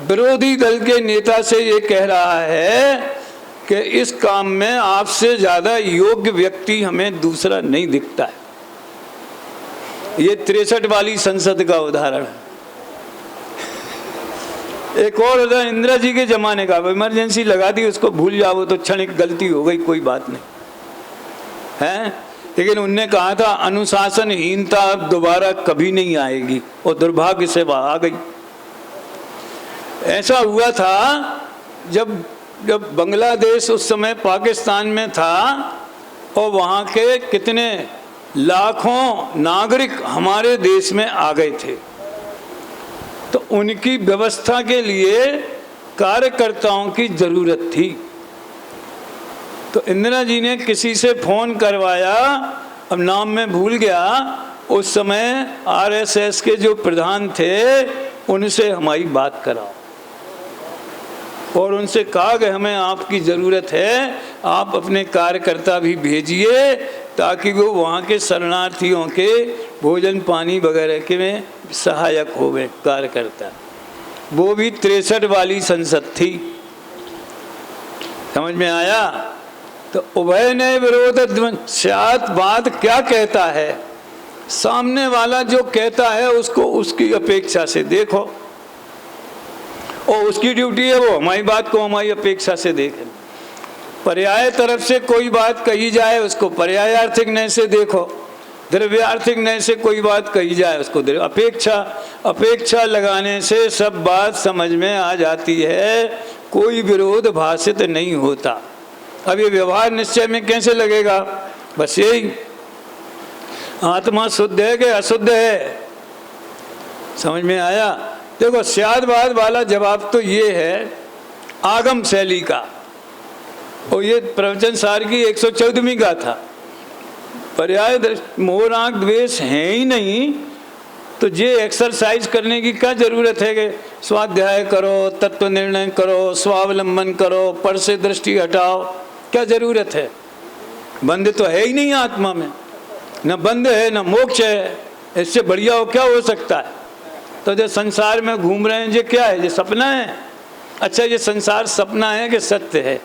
विरोधी दल के नेता से ये कह रहा है कि इस काम में आपसे ज़्यादा योग्य व्यक्ति हमें दूसरा नहीं दिखता है। ये 63 वाली संसद का उदाहरण है। एक और उदाहरण इंदिरा जी के ज़माने का, इमरजेंसी लगा दी, उसको भूल जाओ तो क्षणिक गलती हो गई, कोई बात नहीं है, लेकिन उनने कहा था अनुशासनहीनता अब दोबारा कभी नहीं आएगी, और दुर्भाग्य से वह आ गई। ऐसा हुआ था जब बांग्लादेश उस समय पाकिस्तान में था, और वहाँ के कितने लाखों नागरिक हमारे देश में आ गए थे, तो उनकी व्यवस्था के लिए कार्यकर्ताओं की ज़रूरत थी। तो इंदिरा जी ने किसी से फ़ोन करवाया, अब नाम मैं भूल गया, उस समय आरएसएस के जो प्रधान थे उनसे हमारी बात कराओ, और उनसे कहा कि हमें आपकी ज़रूरत है, आप अपने कार्यकर्ता भी भेजिए ताकि वो वहाँ के शरणार्थियों के भोजन पानी वगैरह के में सहायक हो गए कार्यकर्ता। वो भी 63 वाली संसद थी। समझ में आया? तो उभय ने विरोध स्यात्, बात क्या कहता है, सामने वाला जो कहता है उसको उसकी अपेक्षा से देखो, और उसकी ड्यूटी है वो हमारी बात को हमारी अपेक्षा से देखे। पर्याय तरफ से कोई बात कही जाए उसको पर्यायार्थिक नय से देखो, द्रव्यार्थिक नय से कोई बात कही जाए उसको अपेक्षा लगाने से सब बात समझ में आ जाती है, कोई विरोध भाषित नहीं होता। अब ये व्यवहार निश्चय में कैसे लगेगा? बस यही, आत्मा शुद्ध है कि अशुद्ध है। समझ में आया? देखो, स्यादवाद वाला जवाब तो ये है आगम शैली का, और ये प्रवचन सार की 114वीं का था। पर्याय मोह राग द्वेष है ही नहीं, तो ये एक्सरसाइज करने की क्या जरूरत है कि स्वाध्याय करो, तत्व निर्णय करो, स्वावलंबन करो, पर से दृष्टि हटाओ, क्या जरूरत है? बंध तो है ही नहीं आत्मा में, न बंध है न मोक्ष है, इससे बढ़िया हो क्या हो सकता है? तो जो संसार में घूम रहे हैं ये क्या है? ये सपना है? अच्छा, ये संसार सपना है कि सत्य है?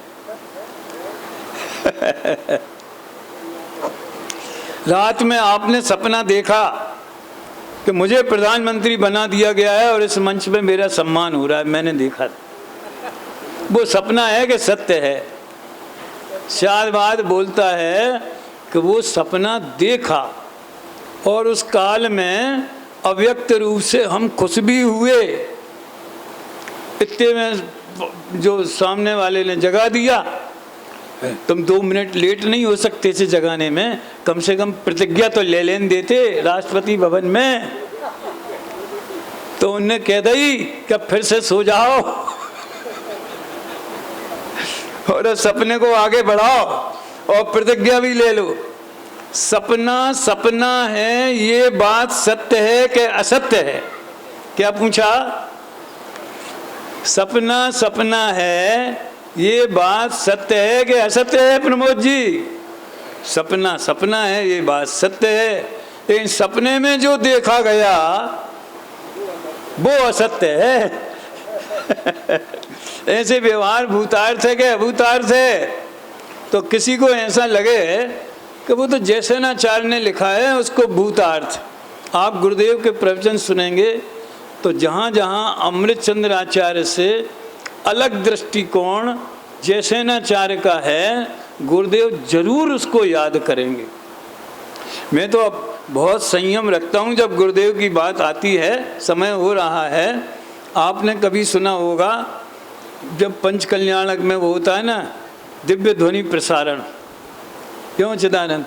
रात में आपने सपना देखा कि मुझे प्रधानमंत्री बना दिया गया है और इस मंच पे मेरा सम्मान हो रहा है, मैंने देखा, वो सपना है कि सत्य है? शायद बोलता है कि वो सपना देखा और उस काल में अव्यक्त रूप से हम खुश भी हुए, इतने में जो सामने वाले ने जगा दिया। तुम 2 मिनट लेट नहीं हो सकते इसे जगाने में, कम से कम प्रतिज्ञा तो ले लेन देते राष्ट्रपति भवन में। तो उनने कह दी कि फिर से सो जाओ और सपने को आगे बढ़ाओ और प्रतिज्ञा भी ले लो। सपना सपना है, ये बात सत्य है कि असत्य है? क्या पूछा? सपना सपना है, ये बात सत्य है कि असत्य है? प्रमोद जी, सपना सपना है, ये बात सत्य है, लेकिन सपने में जो देखा गया वो असत्य है। ऐसे व्यवहार भूतार्थ है कि अभूतार्थ है? तो किसी को ऐसा लगे कि वो तो जैसेनाचार्य ने लिखा है उसको भूतार्थ। आप गुरुदेव के प्रवचन सुनेंगे तो जहाँ जहाँ अमृत चंद्र आचार्य से अलग दृष्टिकोण जैसेनाचार्य का है, गुरुदेव जरूर उसको याद करेंगे। मैं तो अब बहुत संयम रखता हूँ जब गुरुदेव की बात आती है, समय हो रहा है आपने कभी सुना होगा जब पंच कल्याणक में वो होता है ना दिव्य ध्वनि प्रसारण, क्यों चिदानंद,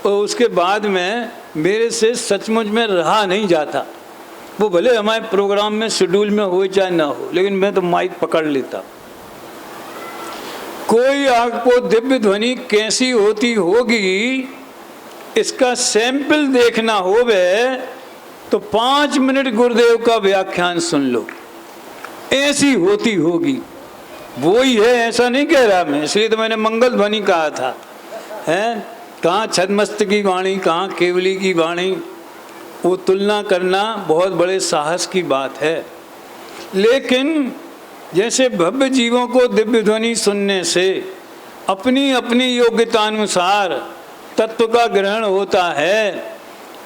और उसके बाद में मेरे से सचमुच में रहा नहीं जाता। वो भले हमारे प्रोग्राम में शेड्यूल में हो चाहे ना हो, लेकिन मैं तो माइक पकड़ लेता। कोई आपको दिव्य ध्वनि कैसी होती होगी इसका सैंपल देखना होवे तो 5 मिनट गुरुदेव का व्याख्यान सुन लो, ऐसी होती होगी। वो ही है, ऐसा नहीं कह रहा मैं, इसलिए तो मैंने मंगल ध्वनि कहा था। हैं कहाँ छद्मस्त की वाणी, कहाँ केवली की वाणी, वो तुलना करना बहुत बड़े साहस की बात है। लेकिन जैसे भव्य जीवों को दिव्य ध्वनि सुनने से अपनी अपनी योग्यतानुसार तत्व का ग्रहण होता है,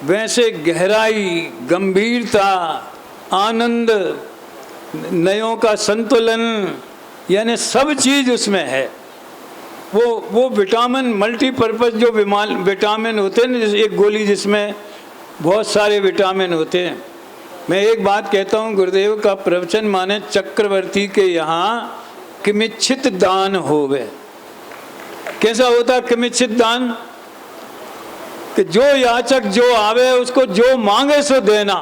वैसे गहराई, गंभीरता, आनंद, नयों का संतुलन, यानी सब चीज़ उसमें है। वो विटामिन मल्टीपर्पज़ जो विटामिन होते हैं ना, जैसे एक गोली जिसमें बहुत सारे विटामिन होते हैं। मैं एक बात कहता हूँ, गुरुदेव का प्रवचन माने चक्रवर्ती के यहाँ किमिच्छित दान होवे। कैसा होता किमिच्छित दान? कि जो याचक जो आवे उसको जो मांगे सो देना,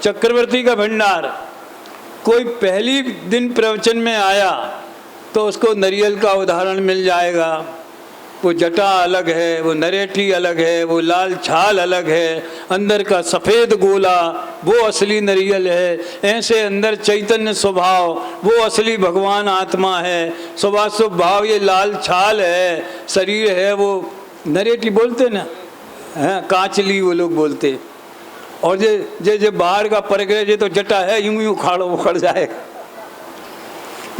चक्रवर्ती का भंडार। कोई पहली दिन प्रवचन में आया तो उसको नरियल का उदाहरण मिल जाएगा, वो जटा अलग है, वो नरेठी अलग है, वो लाल छाल अलग है, अंदर का सफ़ेद गोला वो असली नरियल है, ऐसे अंदर चैतन्य स्वभाव वो असली भगवान आत्मा है, स्वभाव भाव ये लाल छाल है, शरीर है वो नरेठी बोलते ना, हैं कांचली वो लोग बोलते। और जे बाहर का परगरे जे तो जटा है, यूं ही उखड़ जाएगा।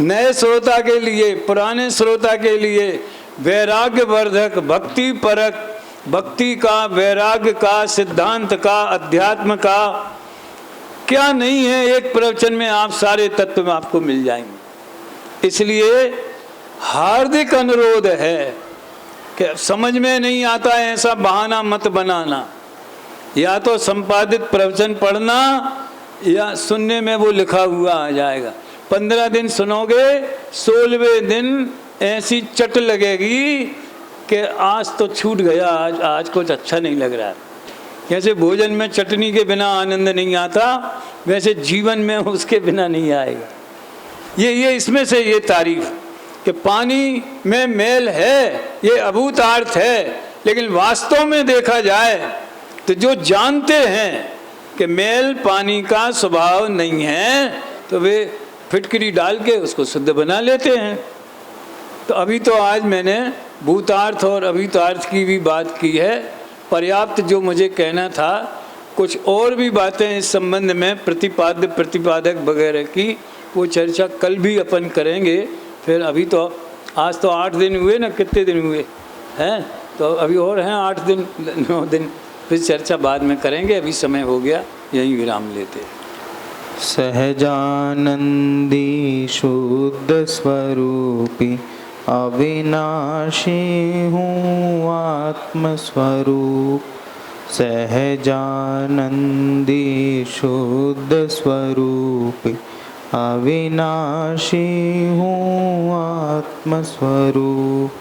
नए श्रोता के लिए, पुराने श्रोता के लिए वैराग्य वर्धक, भक्ति परक, भक्ति का, वैराग्य का, सिद्धांत का, अध्यात्म का क्या नहीं है, एक प्रवचन में आप सारे तत्व आपको मिल जाएंगे। इसलिए हार्दिक अनुरोध है कि समझ में नहीं आता है ऐसा बहाना मत बनाना, या तो संपादित प्रवचन पढ़ना या सुनने में वो लिखा हुआ आ जाएगा। 15 दिन सुनोगे, 16वें दिन ऐसी चट लगेगी कि आज तो छूट गया, आज कुछ अच्छा नहीं लग रहा है। जैसे भोजन में चटनी के बिना आनंद नहीं आता, वैसे जीवन में उसके बिना नहीं आएगा। ये इसमें से ये तारीफ कि पानी में मेल है, ये अभूतार्थ है, लेकिन वास्तव में देखा जाए तो जो जानते हैं कि मेल पानी का स्वभाव नहीं है, तो वे फिटकरी डाल के उसको शुद्ध बना लेते हैं। तो अभी तो आज मैंने भूतार्थ और अभूतार्थ की भी बात की है, पर्याप्त जो मुझे कहना था। कुछ और भी बातें इस संबंध में प्रतिपाद्य प्रतिपादक वगैरह की, वो चर्चा कल भी अपन करेंगे। फिर अभी तो आज तो 8 दिन हुए ना, कितने दिन हुए हैं, तो अभी और हैं 8 दिन 9 दिन, फिर चर्चा बाद में करेंगे। अभी समय हो गया, यहीं विराम लेते। सहजानंदी शुद्ध स्वरूपी अविनाशी हूँ आत्मस्वरूप, सहजानंदी शुद्ध स्वरूपी अविनाशी हूँ आत्मस्वरूप।